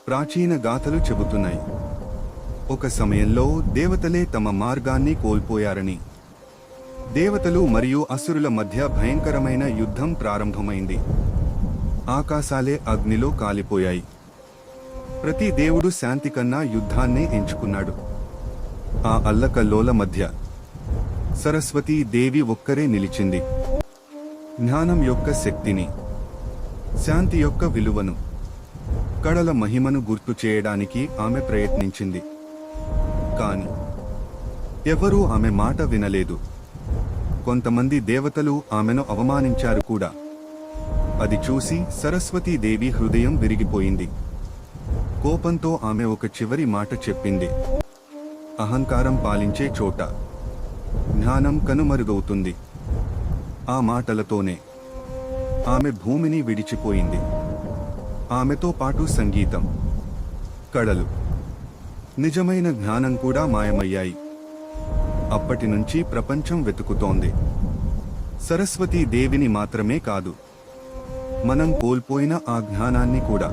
ప్రాచీన గాథలు చెబుతున్నాయి. ఒక సమయంలో దేవతలే తమ మార్గాన్ని కోల్పోయారని. దేవతలు మరియు అసురుల మధ్య భయంకరమైన యుద్ధం ప్రారంభమైంది. ఆకాశాలే అగ్నిలో కాలిపోయాయి. ప్రతి దేవుడు శాంతి కన్నా యుద్ధాన్నే ఎంచుకున్నాడు. ఆ అల్లకల్లోల మధ్య సరస్వతీ దేవి ఒక్కరే నిలిచింది. జ్ఞానం యొక్క శక్తిని, శాంతి యొక్క విలువను, కళల మహిమను గుర్తు చేయడానికి ఆమె ప్రయత్నించింది. కాని ఎవరూ ఆమె మాట వినలేదు. కొంతమంది దేవతలు ఆమెను అవమానించారు కూడా. అది చూసి సరస్వతీదేవి హృదయం విరిగిపోయింది. కోపంతో ఆమె ఒక చివరి మాట చెప్పింది. అహంకారం పాలించే చోట జ్ఞానం కనుమరుగవుతుంది. ఆ మాటలతోనే ఆమె భూమిని విడిచిపోయింది. ఆమెతో పాటు సంగీతం, కళలు, నిజమైన జ్ఞానం కూడా మాయమయ్యాయి. అప్పటి నుంచి ప్రపంచం వెతుకుతోంది సరస్వతీ దేవిని మాత్రమే కాదు, మనం కోల్పోయిన ఆ జ్ఞానాన్ని కూడా.